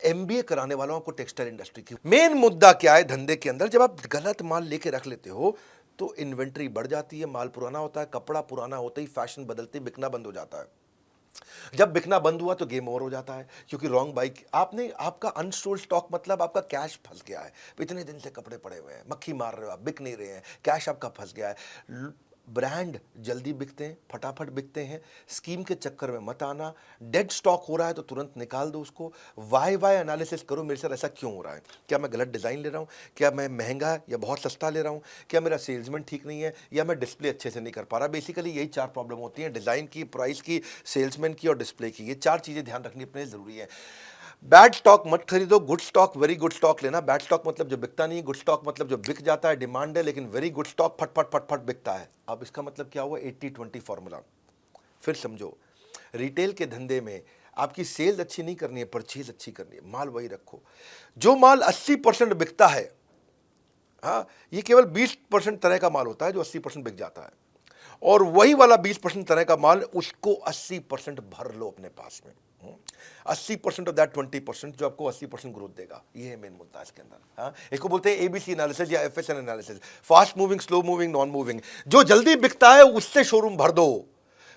MBA कराने वालों को टेक्सटाइल इंडस्ट्री की। मेन मुद्दा क्या है धंधे के अंदर, जब आप गलत माल लेके रख लेते हो तो इन्वेंट्री बढ़ जाती है, माल पुराना होता है, कपड़ा पुराना होते ही फैशन बदलते बिकना बंद हो जाता है। जब बिकना बंद हुआ तो गेम ओवर हो जाता है, क्योंकि रॉन्ग बाइक आपने, आपका अनसोल्ड स्टॉक मतलब आपका कैश फंस गया है। इतने दिन से कपड़े पड़े हुए हैं, मक्खी मार रहे हो आप, बिक नहीं रहे हैं, कैश आपका फंस गया है। ब्रांड जल्दी बिकते हैं, फटाफट बिकते हैं, स्कीम के चक्कर में मत आना। डेड स्टॉक हो रहा है तो तुरंत निकाल दो उसको। वाई एनालिसिस करो, मेरे साथ ऐसा क्यों हो रहा है, क्या मैं गलत डिज़ाइन ले रहा हूँ, क्या मैं महंगा या बहुत सस्ता ले रहा हूँ, क्या मेरा सेल्समैन ठीक नहीं है, या मैं डिस्प्ले अच्छे से नहीं कर पा रहा। बेसिकली यही 4 प्रॉब्लम होती हैं, डिज़ाइन की, प्राइस की, सेल्समैन की और डिस्प्ले की। ये 4 चीज़ें ध्यान रखनी अपने ज़रूरी है। बैड स्टॉक मत खरीदो, good stock, very good stock लेना। बैड स्टॉक मतलब जो बिकता नहीं, गुड स्टॉक मतलब जो बिक जाता है, डिमांड है, लेकिन वेरी गुड स्टॉक फट फट फट फट बिकता है। अब इसका मतलब क्या हुआ, 80-20 फॉर्मूला फिर समझो। रिटेल के धंधे में आपकी सेल्स अच्छी नहीं करनी है, परचेज अच्छी करनी है, माल वही रखो। जो माल 80% बिकता है, हाँ, ये केवल 20% तरह का माल होता है जो 80% बिक जाता है, और वही वाला 20% तरह का माल, उसको 80% भर लो अपने पास में। 80% ऑफ दैट 20% जो आपको 80% ग्रोथ देगा। ये है मेन मुद्दा इसके अंदर। हाँ, इसको बोलते हैं एबीसी एनालिसिस या एफएसएन analysis, fast moving, slow moving, non moving. जो जल्दी बिकता है उससे शोरूम भर दो,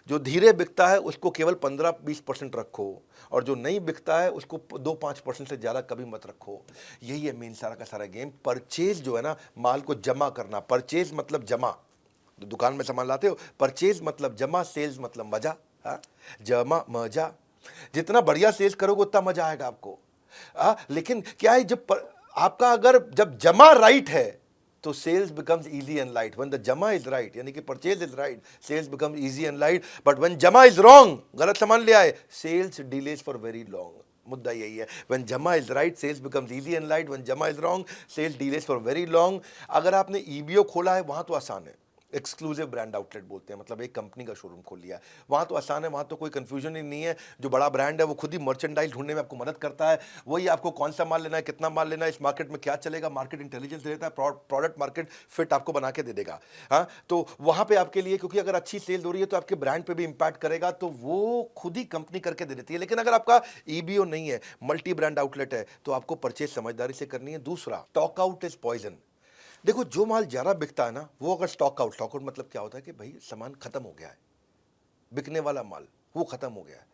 जो धीरे बिकता है उसको केवल 15-20% रखो, और जो नहीं बिकता है उसको 2-5% से ज़्यादा कभी मत रखो। यही है मेन सारा का सारा गेम। परचेज जो है ना, माल को जमा करना। परचेज मतलब जमा, दुकान में सामान लाते हो, परचेज मतलब जमा, सेल्स मतलब मजा। हाँ, जमा मजा, जितना बढ़िया सेल्स करोगे उतना मजा आएगा आपको। लेकिन क्या है, आपका अगर जब जमा राइट है तो sales becomes easy and light. When the जमा इज राइट, यानी कि purchase is right, sales becomes easy and light. But when जमा इज रॉन्ग, गलत सामान ले आए, sales delays for very long. मुद्दा यही है। व्हेन जमा is right, sales becomes easy and light. When जमा is wrong, sales delays for very long. अगर आपने ईबीओ खोला है वहां तो आसान है, एक्सक्लूसिव ब्रांड आउटलेट बोलते हैं, मतलब एक कंपनी का शोरूम खोल लिया है, वहाँ तो आसान है, वहाँ तो कोई कंफ्यूजन ही नहीं है। जो बड़ा ब्रांड है वो खुद ही मर्चेंडाइज ढूंढने में आपको मदद करता है, वही आपको कौन सा माल लेना है, कितना माल लेना है, इस मार्केट में क्या चलेगा, मार्केट इंटेलिजेंस देता है, प्रोडक्ट मार्केट फिट आपको बना के दे देगा। हाँ, तो वहाँ पे आपके लिए, क्योंकि अगर अच्छी सेल हो रही है तो आपके ब्रांड पे भी इंपैक्ट करेगा, तो वो खुद ही कंपनी करके दे देती है। लेकिन अगर आपका ईबीओ नहीं है, मल्टी ब्रांड आउटलेट है, तो आपको परचेज समझदारी से करनी है। दूसरा, स्टॉक आउट इज पॉइजन। देखो, जो माल ज़्यादा बिकता है ना, वो अगर स्टॉक आउट मतलब क्या होता है कि भाई सामान खत्म हो गया है, बिकने वाला माल वो खत्म हो गया है।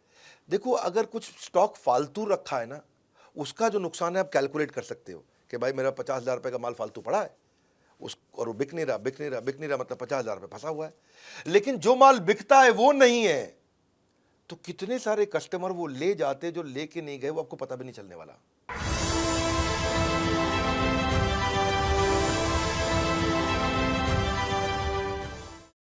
देखो, अगर कुछ स्टॉक फालतू रखा है ना, उसका जो नुकसान है आप कैलकुलेट कर सकते हो कि भाई मेरा 50,000 रुपये का माल फालतू पड़ा है, और वो बिक नहीं रहा, मतलब 50,000 रुपये फंसा हुआ है। लेकिन जो माल बिकता है वो नहीं है, तो कितने सारे कस्टमर वो ले जाते जो लेके नहीं गए, वो आपको पता भी नहीं चलने वाला।